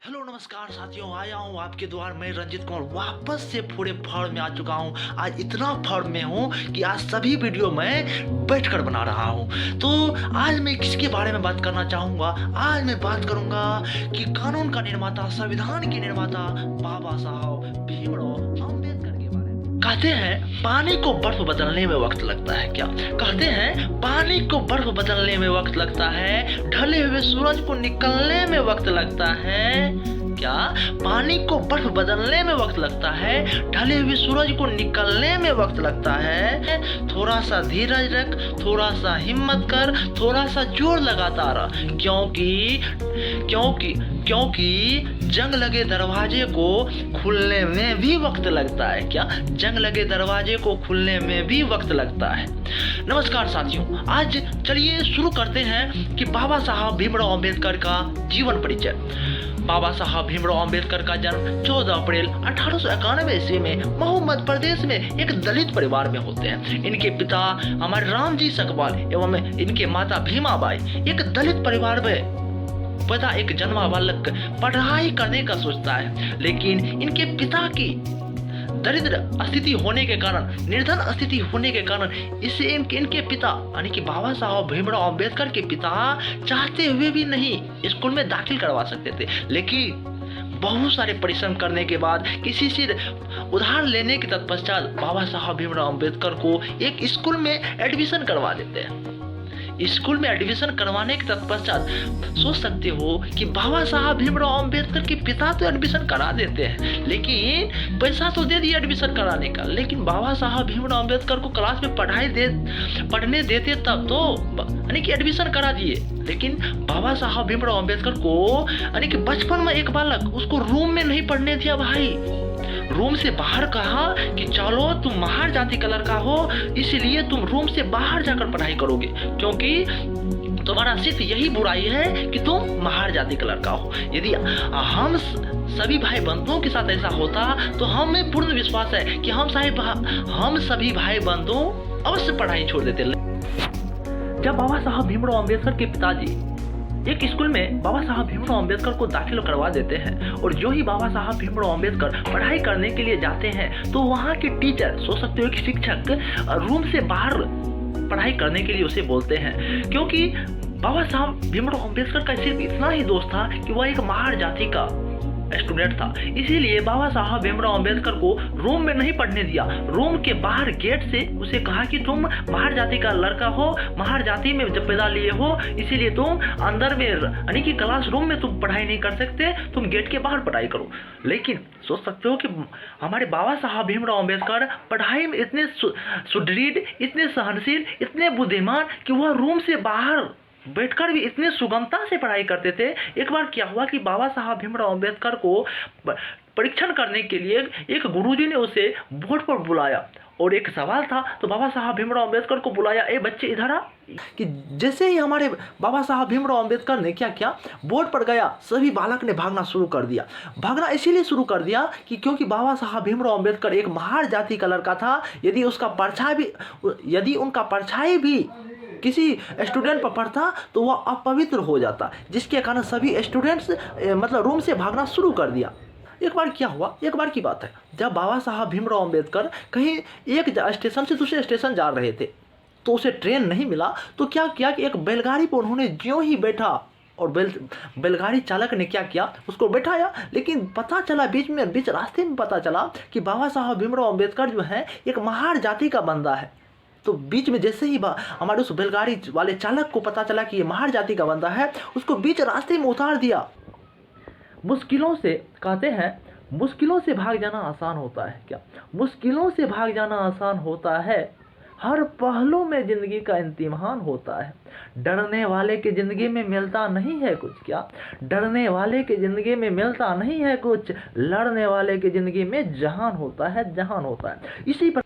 Hello नमस्कार साथियों, आया हूँ आपके द्वार में रंजित कुमार वापस से पूरे फॉर्म में आ चुका हूँ। आज इतना फॉर्म में हूँ कि आज सभी वीडियो मैं बैठकर बना रहा हूँ। तो आज मैं किसके बारे में बात करना चाहूँगा? आज मैं बात करूँगा कि कानून का निर्माता, संविधान के निर्माता बाबा साहब भीमराव अम्बेडकर के बारे में। कहते हैं पानी को बर्फ बदलने में वक्त लगता है क्या? कहते हैं पानी को बर्फ बदलने में वक्त लगता है, ढले हुए सूरज को निकलने में वक्त लगता है क्या? पानी को बर्फ बदलने में वक्त लगता है, ढले हुए सूरज को निकलने में वक्त लगता है। थोड़ा सा धीरज रख, थोड़ा सा हिम्मत कर, थोड़ा सा जोर लगाता रह, क्योंकि क्योंकि क्योंकि जंग लगे दरवाजे को खुलने में भी वक्त लगता है क्या? जंग लगे दरवाजे को खुलने में भी वक्त लगता है। नमस्कार साथियों, आज चलिए शुरू करते हैं कि बाबा साहब भीमराव अम्बेडकर का जीवन परिचय। बाबा साहब भीमराव अम्बेडकर का जन्म 14 अप्रैल 1891 ईस्वी में महू मध्य प्रदेश में एक दलित परिवार में होते हैं। इनके पिता हमारे रामजी सकपाल एवं इनके माता भीमाबाई एक दलित परिवार में पैदा एक जन्मा बालक पढ़ाई करने का सोचता है, लेकिन इनके पिता की दरिद्र स्थिति होने के कारण, निर्धन स्थिति होने के कारण इसे इनके पिता यानी कि बाबा साहब भीमराव अम्बेडकर के पिता चाहते हुए भी नहीं स्कूल में दाखिल करवा सकते थे। लेकिन बहुत सारे परिश्रम करने के बाद, किसी से उधार लेने के तत्पश्चात बाबा साहब भीमराव अम्बेडकर को एक स्कूल में एडमिशन करवा देते हैं। स्कूल में एडमिशन करवाने के तत्पश्चात सोच सकते हो कि बाबा साहब भीमराव अम्बेडकर के पिता तो एडमिशन करा देते हैं, लेकिन पैसा तो दे दिया एडमिशन कराने का, लेकिन बाबा साहब भीमराव अम्बेडकर को क्लास में पढ़ने देते तब तो यानी कि एडमिशन करा दिए। लेकिन बाबा साहब भीमराव अम्बेडकर को यानी कि बचपन में एक बालक उसको रूम में नहीं पढ़ने दिया भाई, रूम से बाहर कहा कि चलो तुम महार जाति का लड़का हो, इसलिए तुम रूम से बाहर जाकर पढ़ाई करोगे, क्योंकि तुम्हारा सिर्फ यही बुराई है कि तुम महार जाति का लड़का हो। यदि हम सभी भाई बंधुओं के साथ ऐसा होता तो हमें पूर्ण विश्वास है कि हम सभी भाई बंधु अवश्य पढ़ाई छोड़ देते। जब बाबा साहब भीमराव अम्बेडकर के पिताजी एक स्कूल में बाबा साहब भीमराव अम्बेडकर को दाखिल करवा देते हैं, और जो ही बाबा साहब भीमराव अम्बेडकर पढ़ाई करने के लिए जाते हैं तो वहाँ के टीचर, सोच सकते हो कि शिक्षक, रूम से बाहर पढ़ाई करने के लिए उसे बोलते हैं, क्योंकि बाबा साहब भीमराव अम्बेडकर का सिर्फ इतना ही दोस्त था कि वह एक महार जाति का स्टूडेंट था। इसीलिए बाबा साहब भीमराव अम्बेडकर को रूम में नहीं पढ़ने दिया, रूम के बाहर गेट से उसे कहा कि तुम महार जाति का लड़का हो, महार जाति में जब पैदा लिए हो, इसीलिए तुम अंदर में यानी कि क्लासरूम में तुम पढ़ाई नहीं कर सकते, तुम गेट के बाहर पढ़ाई करो। लेकिन सोच सकते हो कि हमारे बाबा साहब भीमराव अम्बेडकर पढ़ाई में इतने सुदृढ़, इतने सहनशील, इतने बुद्धिमान कि वह रूम से बाहर बैठकर भी इतने सुगमता से पढ़ाई करते थे। एक बार क्या हुआ कि बाबा साहब भीमराव अम्बेडकर को परीक्षण करने के लिए एक गुरुजी ने उसे बोर्ड पर बुलाया, और एक सवाल था, तो बाबा साहब भीमराव अम्बेडकर को बुलाया, ए बच्चे इधर आ। कि जैसे ही हमारे बाबा साहब भीमराव अम्बेडकर ने क्या किया, बोर्ड पर गया, सभी बालक ने भागना शुरू कर दिया। भागना इसीलिए शुरू कर दिया कि क्योंकि बाबा साहब भीमराव अम्बेडकर एक महार जाति का लड़का था। यदि उनका परछाई भी किसी स्टूडेंट पर पढ़ता तो वह अपवित्र हो जाता, जिसके कारण सभी स्टूडेंट्स मतलब रूम से भागना शुरू कर दिया। एक बार क्या हुआ, एक बार की बात है, जब बाबा साहब भीमराव अम्बेडकर कहीं एक स्टेशन से दूसरे स्टेशन जा रहे थे, तो उसे ट्रेन नहीं मिला, तो क्या किया कि एक बैलगाड़ी पर उन्होंने ज्यों ही बैठा, और बैलगाड़ी चालक ने क्या किया, उसको बैठाया, लेकिन पता चला बीच रास्ते में पता चला कि बाबा साहब भीमराव अम्बेडकर जो है एक महार जाति का बंदा है। तो बीच में जैसे ही हमारे उस बैलगाड़ी वाले चालक को पता चला कि ये महार जाति का बंदा है, उसको बीच रास्ते में उतार दिया। मुश्किलों से, कहते हैं मुश्किलों से भाग जाना आसान होता है क्या? मुश्किलों से भाग जाना आसान होता है, हर पहलू में जिंदगी का इम्तिहान होता है। डरने वाले की जिंदगी में मिलता नहीं है कुछ क्या? डरने वाले की जिंदगी में मिलता नहीं है कुछ, लड़ने वाले की जिंदगी में जहान होता है, जहान होता है। इसी पर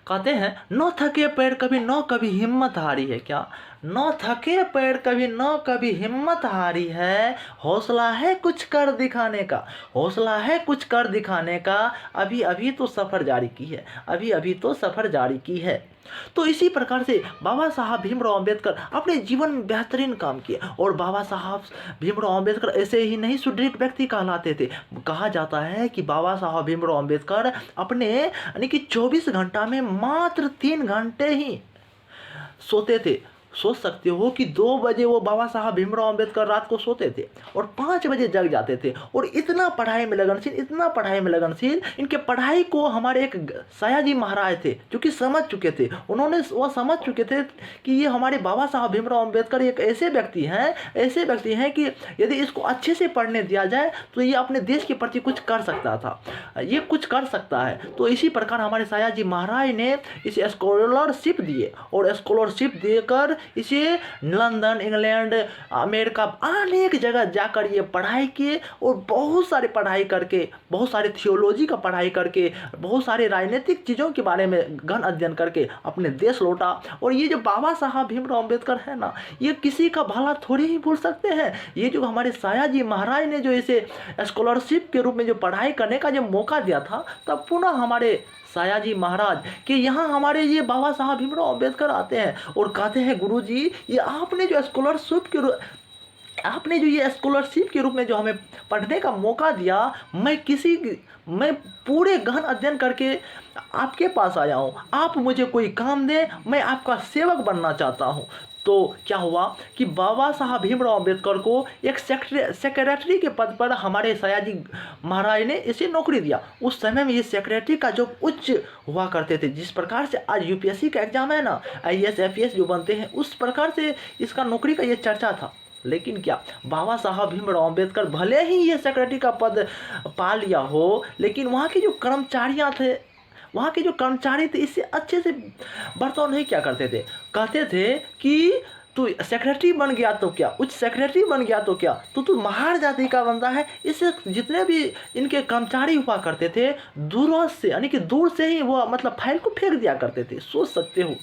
कहते हैं न थके पैर कभी न कभी हिम्मत हारी है क्या? न थके पैर कभी न कभी हिम्मत हारी है, हौसला है कुछ कर दिखाने का, हौसला है कुछ कर दिखाने का, अभी अभी तो सफ़र जारी की है, अभी अभी तो सफ़र जारी की है। तो इसी प्रकार से बाबा साहब भीमराव अंबेडकर अपने जीवन में बेहतरीन काम किए। और बाबा साहब भीमराव अंबेडकर ऐसे ही नहीं सुदृढ़ व्यक्ति कहलाते थे। कहा जाता है कि बाबा साहब भीमराव अंबेडकर अपने यानी कि 24 घंटा में मात्र 3 घंटे ही सोते थे। सोच सकते हो कि 2 बजे वो बाबा साहब भीमराव अंबेडकर रात को सोते थे और 5 बजे जग जाते थे। और इतना पढ़ाई में लगनशील, इतना पढ़ाई में लगनशील, इनके पढ़ाई को हमारे एक सयाजी महाराज थे जो कि समझ चुके थे। उन्होंने वो समझ चुके थे कि ये हमारे बाबा साहब भीमराव अंबेडकर एक ऐसे व्यक्ति हैं कि यदि इसको अच्छे से पढ़ने दिया जाए तो ये अपने देश के प्रति कुछ कर सकता था, ये कुछ कर सकता है। तो इसी प्रकार हमारे सयाजी महाराज ने इसे स्कॉलरशिप दिए और स्कॉलरशिप देकर इसे लंदन, इंग्लैंड, अमेरिका अनेक जगह जाकर ये पढ़ाई किए और बहुत सारे पढ़ाई करके, बहुत सारे थियोलॉजी का पढ़ाई करके, बहुत सारे राजनीतिक चीज़ों के बारे में गहन अध्ययन करके अपने देश लौटा। और ये जो बाबा साहब भीमराव अंबेडकर है ना, ये किसी का भला थोड़ी ही भूल सकते हैं। ये जो हमारे सयाजी महाराज ने जो इसे स्कॉलरशिप के रूप में जो पढ़ाई करने का जो मौका दिया था, तब पुनः हमारे सयाजी महाराज कि यहाँ हमारे ये बाबा साहब भीमराव अंबेडकर आते हैं और कहते हैं, गुरुजी ये आपने जो स्कॉलरशिप के रूप में जो हमें पढ़ने का मौका दिया, मैं पूरे गहन अध्ययन करके आपके पास आया हूँ, आप मुझे कोई काम दें, मैं आपका सेवक बनना चाहता हूँ। तो क्या हुआ कि बाबा साहब भीमराव अंबेडकर को एक सेक्रेटरी के पद पर हमारे सयाजी महाराज ने इसे नौकरी दिया। उस समय में ये सेक्रेटरी का जो उच्च हुआ करते थे, जिस प्रकार से आज यूपीएससी का एग्जाम है ना, आईएएस एफएएस जो बनते हैं, उस प्रकार से इसका नौकरी का ये चर्चा था। लेकिन क्या बाबा साहब भीमराव अंबेडकर भले ही ये सेक्रेटरी का पद पा लिया हो, लेकिन वहाँ के जो कर्मचारी थे इससे अच्छे से बर्ताव नहीं क्या करते थे। कहते थे कि तू सेक्रेटरी बन गया तो क्या, उच्च सेक्रेटरी बन गया तो क्या, तो तू महार जाति का बंदा है। इससे जितने भी इनके कर्मचारी हुआ करते थे, दूर से यानी कि दूर से ही वो मतलब फाइल को फेंक दिया करते थे। सोच सकते हो,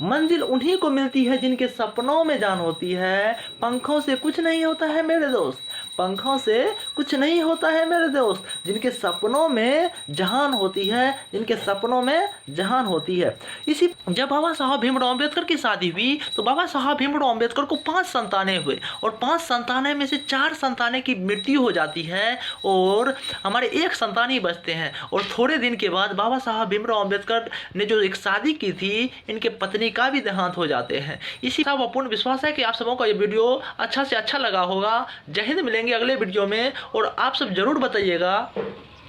मंजिल उन्हीं को मिलती है जिनके सपनों में जान होती है। पंखों से कुछ नहीं होता है मेरे दोस्त, पंखों से कुछ नहीं होता है मेरे दोस्त, जिनके सपनों में जहान होती है, जिनके सपनों में जहान होती है। इसी जब बाबा साहब भीमराव अंबेडकर की शादी हुई तो बाबा साहब भीमराव अंबेडकर को 5 संतानें हुए और 5 संतानें में से 4 संतानें की मृत्यु हो जाती है और हमारे 1 संतान ही बचते हैं। और थोड़े दिन के बाद बाबा साहब भीमराव अंबेडकर ने जो एक शादी की थी, इनके पत्नी का भी देहांत हो जाते हैं। इसी का पूर्ण विश्वास है कि आप सबों को ये वीडियो अच्छा से अच्छा लगा होगा। जय हिंद, मिलेंगे अगले वीडियो में। और आप सब जरूर बताइएगा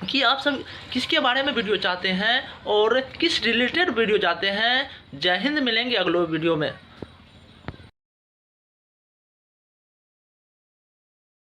कि आप सब किसके बारे में वीडियो चाहते हैं और किस रिलेटेड वीडियो चाहते हैं। जय हिंद, मिलेंगे अगले वीडियो में।